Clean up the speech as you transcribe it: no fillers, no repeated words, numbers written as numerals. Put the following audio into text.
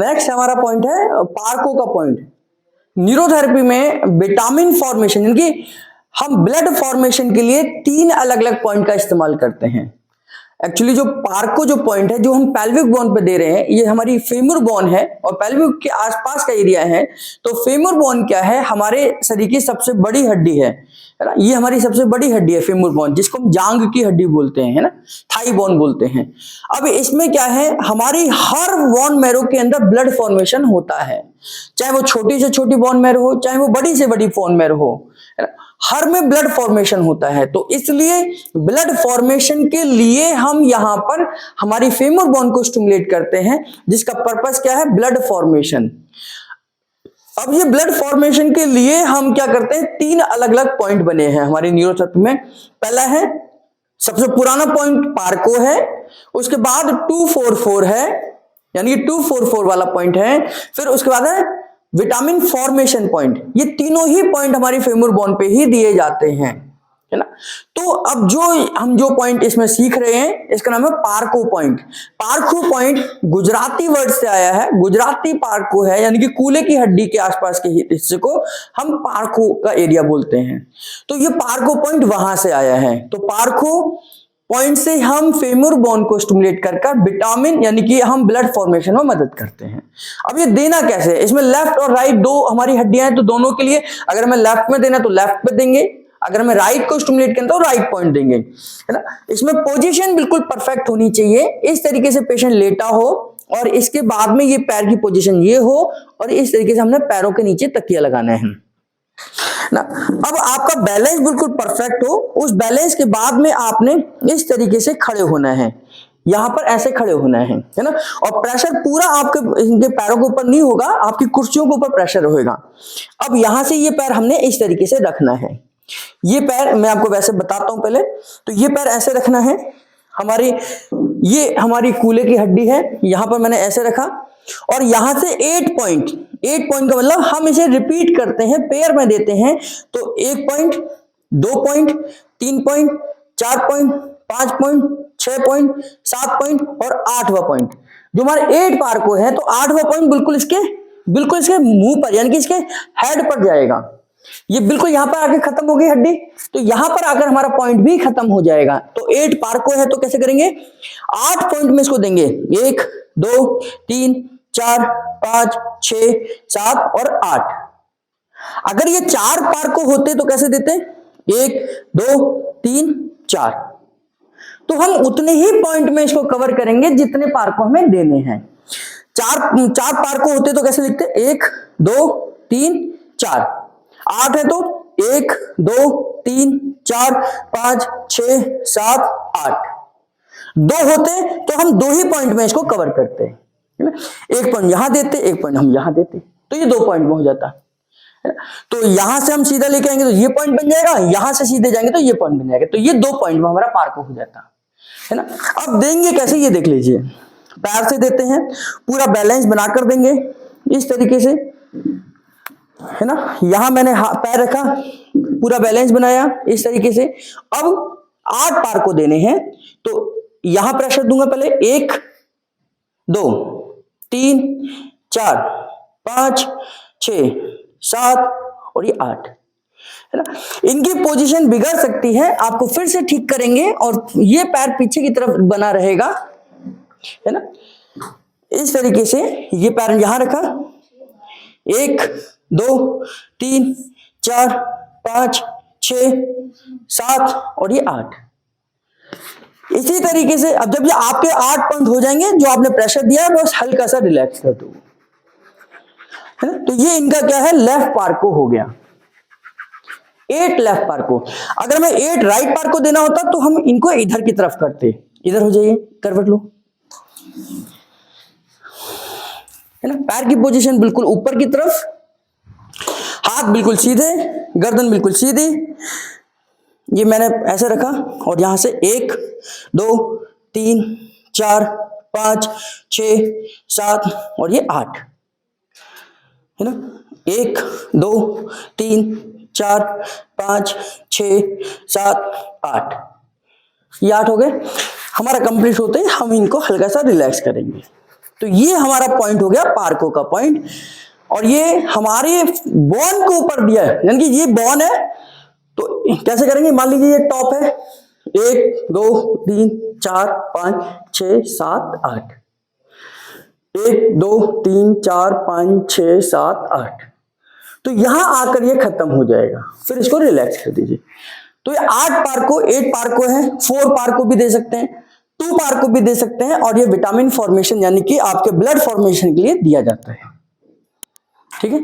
Next हमारा point है पार्को का पॉइंट। न्यूरोथेरेपी में विटामिन फॉर्मेशन, यानी कि हम ब्लड फॉर्मेशन के लिए 3 अलग अलग पॉइंट का इस्तेमाल करते हैं। एक्चुअली जो पार्को जो पॉइंट है जो हम पेल्विक बोन पे दे रहे हैं, ये हमारी फेमर बोन है और पेल्विक के आसपास का एरिया है। तो फेमर बोन क्या है, हमारे शरीर की सबसे बड़ी हड्डी है ना, ये हमारी सबसे बड़ी हड्डी है फेमर बोन, जिसको हम जांग की हड्डी बोलते हैं, है ना, थाई बोन बोलते हैं। अब इसमें क्या है, हमारी हर बोन मैरो के अंदर ब्लड फॉर्मेशन होता है, चाहे वो छोटी से छोटी बोन मैरो हो, चाहे वो बड़ी से बड़ी बोन मैरो हो, है ना, हर में ब्लड फॉर्मेशन होता है। तो इसलिए ब्लड फॉर्मेशन के लिए हम यहां पर हमारी फेमर बोन को स्टिमुलेट करते हैं, जिसका पर्पस क्या है, ब्लड फॉर्मेशन। अब ये ब्लड फॉर्मेशन के लिए हम क्या करते हैं, 3 अलग अलग पॉइंट बने हैं हमारी न्यूरोथेरेपी में। पहला है, सबसे पुराना पॉइंट पार्को है, उसके बाद 244 है, यानी 244 वाला पॉइंट है, फिर उसके बाद है विटामिन फॉर्मेशन पॉइंट। ये तीनों ही पॉइंट हमारी फेमर बोन पे ही दिए जाते हैं, है ना। तो अब हम जो पॉइंट इसमें सीख रहे हैं, इसका नाम है पार्को पॉइंट। पार्को पॉइंट गुजराती वर्ड से आया है, गुजराती पार्को है, यानी कि कूल्हे की हड्डी के आसपास के हिस्से को हम पार्को का एरिया बोलते हैं। तो ये पार्को पॉइंट वहां से आया है। तो पार्को पॉइंट से हम फेमर बोन को स्टिमुलेट कर विटामिन, यानी कि हम ब्लड फॉर्मेशन में मदद करते हैं। अब ये देना कैसे है, इसमें लेफ्ट और राइट दो हमारी हड्डियां हैं, तो दोनों के लिए अगर हमें लेफ्ट में देना तो लेफ्ट पे देंगे, अगर हमें राइट को स्टिमुलेट करना तो राइट पॉइंट देंगे, है ना। इसमें पोजीशन बिल्कुल परफेक्ट होनी चाहिए, इस तरीके से पेशेंट लेटा हो और इसके बाद में ये पैर की पोजीशन ये हो और इस तरीके से हमने पैरों के नीचे तकिया लगाना है ना। अब आपका बैलेंस बिल्कुल परफेक्ट हो, उस बैलेंस के बाद में आपने इस तरीके से खड़े होना है, यहां पर ऐसे खड़े होना है ना। और प्रेशर पूरा आपके इनके पैरों के ऊपर नहीं होगा, आपकी कुर्सियों के ऊपर प्रेशर होगा। अब यहां से ये पैर हमने इस तरीके से रखना है। ये पैर मैं आपको वैसे बताता हूं पहले, तो ये पैर ऐसे रखना है, ये हमारी कूल्हे की हड्डी है, यहां पर मैंने ऐसे रखा और यहां से 8 पॉइंट का मतलब हम इसे रिपीट करते हैं, पेयर में देते हैं। तो 1 point, 2 point, 3 point, 4 point, 5 point, 6 point, 7 point और 8वां पॉइंट। जो हमारे 8 पार्को है, तो 8वां पॉइंट बिल्कुल इसके मुंह पर, यानी कि इसके हेड पर जाएगा। ये बिल्कुल यहां पर आके खत्म हो गई हड्डी, तो यहां पर आकर हमारा पॉइंट भी खत्म हो जाएगा। तो 8 पार्को है, तो कैसे करेंगे, 8 पॉइंट में इसको देंगे, 1 2 3 4 5 6 7 और 8। अगर ये 4 पार्को होते तो कैसे देते, 1 2 3 4। तो हम उतने ही पॉइंट में इसको कवर करेंगे जितने पार्को हमें देने हैं। 4 पार्को होते तो कैसे लिखते, 1 2 3 4। 8 है तो 1 2 3 4 5 6 7 8। 2 होते तो हम 2 ही पॉइंट में इसको कवर करते हैं, है ना। 1 पॉइंट यहां देते, 1 पॉइंट हम यहां देते, तो ये 2 पॉइंट में हो जाता है। तो यहां से हम सीधा लेके आएंगे तो ये पॉइंट बन जाएगा, यहां से सीधे जाएंगे तो ये पॉइंट बन जाएगा। तो ये 2 पॉइंट में हमारा पार्को हो जाता है ना। अब देंगे कैसे, ये देख लीजिए, पैर से देते हैं, पूरा बैलेंस बनाकर देंगे इस तरीके से, है ना। यहां मैंने पैर रखा, पूरा बैलेंस बनाया इस तरीके से। अब 8 पार्को देने हैं, तो यहां प्रेशर दूंगा पहले, 1 2 3 4 5 6 7 और ये 8, है ना। इनकी पोजीशन बिगड़ सकती है, आपको फिर से ठीक करेंगे और ये पैर पीछे की तरफ बना रहेगा, है ना। इस तरीके से ये पैर यहां रखा, 1 2 3 4 5 6 7 और ये 8। इसी तरीके से अब जब ये आपके 8 पॉइंट हो जाएंगे, जो आपने प्रेशर दिया है बस हल्का सा रिलैक्स कर दो, है ना। तो ये इनका क्या है, लेफ्ट पार्को हो गया, 8 लेफ्ट पार्को। अगर हमें 8 राइट पार्को देना होता तो हम इनको इधर की तरफ करते, इधर हो जाइए, करवट लो, है ना। पैर की पोजीशन बिल्कुल ऊपर की तरफ, हाथ बिल्कुल सीधे, गर्दन बिल्कुल सीधी। ये मैंने ऐसे रखा और यहां से 1 2 3 4 5 6 7 और ये 8, है ना। 1 2 3 4 5 6 7 8, ये 8 हो गए हमारा कंप्लीट होते हैं। हम इनको हल्का सा रिलैक्स करेंगे, तो ये हमारा पॉइंट हो गया पार्को का पॉइंट, और ये हमारे बोन के ऊपर दिया है, यानी कि ये बोन है। तो कैसे करेंगे, मान लीजिए ये टॉप है, 1 2 3 4 5 6 7 8, 1 2 3 4 5 6 7 8, तो यहां आकर ये खत्म हो जाएगा, फिर इसको रिलैक्स कर दीजिए। तो ये 8 पार्को 8 पार्को है, 4 पार्को भी दे सकते हैं, 2 पार्को भी दे सकते हैं, और ये विटामिन फॉर्मेशन यानी कि आपके ब्लड फॉर्मेशन के लिए दिया जाता है। ठीक है।